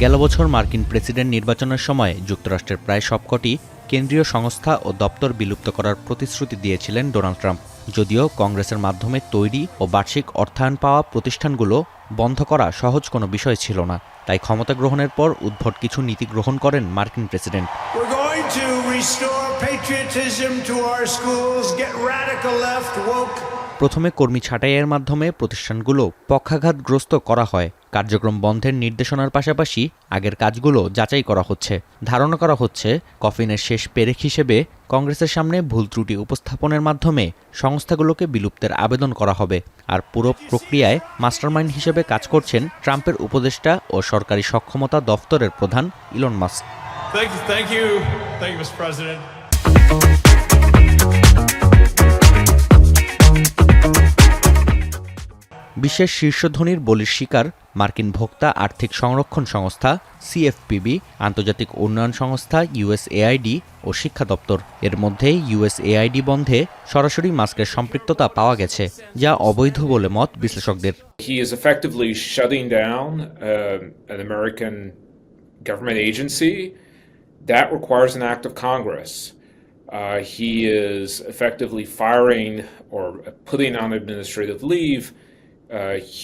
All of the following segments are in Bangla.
গেল বছর মার্কিন প্রেসিডেন্ট নির্বাচনের সময় যুক্তরাষ্ট্রের প্রায় সবকটি কেন্দ্রীয় সংস্থা ও দপ্তর বিলুপ্ত করার প্রতিশ্রুতি দিয়েছিলেন ডোনাল্ড ট্রাম্প। যদিও কংগ্রেসের মাধ্যমে তৈরি ও বার্ষিক অর্থায়ন পাওয়া প্রতিষ্ঠানগুলো বন্ধ করা সহজ কোনো বিষয় ছিল না। তাই ক্ষমতা গ্রহণের পর উদ্ভট কিছু নীতি গ্রহণ করেন মার্কিন প্রেসিডেন্ট। প্রথমে কর্মী ছাঁটাইয়ের মাধ্যমে প্রতিষ্ঠানগুলো পক্ষাঘাতগ্রস্ত করা হয়। কার্যক্রম বন্ধের নির্দেশনার পাশাপাশি আগের কাজগুলো যাচাই করা হচ্ছে। ধারণা করা হচ্ছে কফিনের শেষ পেরেক হিসেবে কংগ্রেসের সামনে ভুল ত্রুটি উপস্থাপনের মাধ্যমে সংস্থাগুলোকে বিলুপ্তের আবেদন করা হবে। আর পুরো প্রক্রিয়ায় মাস্টারমাইন্ড হিসেবে কাজ করছেন ট্রাম্পের উপদেষ্টা ও সরকারি সক্ষমতা দফতরের প্রধান Elon Musk. Thank you, Mr. President. বিশ্বের শীর্ষ ধনীর বলির শিকার মার্কিন ভোক্তা আর্থিক সংরক্ষণ সংস্থা সিএফপিবি, আন্তর্জাতিক উন্নয়ন সংস্থা ইউএসএআইডি ও শিক্ষা দপ্তর। এর মধ্যে ইউএসএআইডি বন্ধে সরাসরি মাস্কের সম্পৃক্ততা পাওয়া গেছে, যা অবৈধ বলে মত বিশ্লেষকদের। He is effectively shutting down an American government agency that requires an act of Congress. He is effectively firing or putting on administrative leave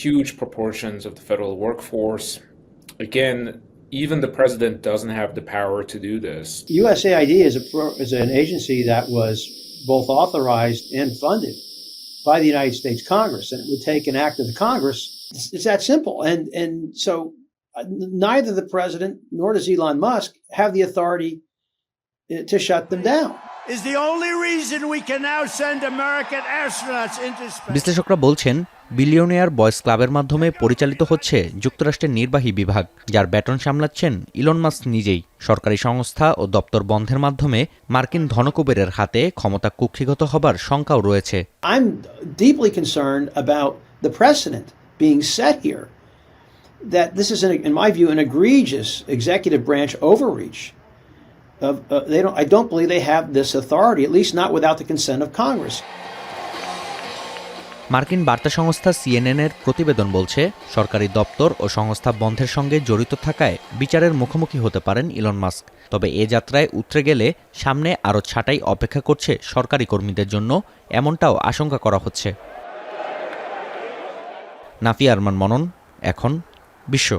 huge proportions of the federal workforce. Again, even the president doesn't have the power to do this. USAID is an agency that was both authorized and funded by the United States Congress, and it would take an act of the Congress. It's that simple. And so neither the president nor does Elon Musk have the authority to shut them down. Is the only reason we can now send American astronauts into space. বিশ্লেষকরা বলছেন, বিলিয়নিয়ার বয়েজ ক্লাবের মাধ্যমে পরিচালিত হচ্ছে যুক্তরাষ্ট্রের নির্বাহী বিভাগ, যার বেতন সামলাচ্ছেন ইলন মাস্ক নিজেই। সরকারি সংস্থা ও দপ্তর বন্ধের মাধ্যমে মার্কিন ধনকুবেরের হাতে ক্ষমতা কুক্ষিগত হবার শঙ্কাও রয়েছে। I'm deeply concerned about the precedent being set here that this is, in my view, an egregious executive branch overreach. I don't believe they have this authority, at least not without the consent of Congress. মার্কিন বার্তা সংস্থা সিএনএন-এর প্রতিবেদন বলছে, সরকারি দপ্তর ও সংস্থা বন্ধের সঙ্গে জড়িত থাকায় বিচারের মুখোমুখি হতে পারেন ইলন মাস্ক। তবে এ যাত্রায় উতরে গেলে সামনে আরও ছাঁটাই অপেক্ষা করছে সরকারি কর্মীদের জন্য, এমনটাও আশঙ্কা করা হচ্ছে। নাফিয়া আরমান মনন, এখন বিশ্ব।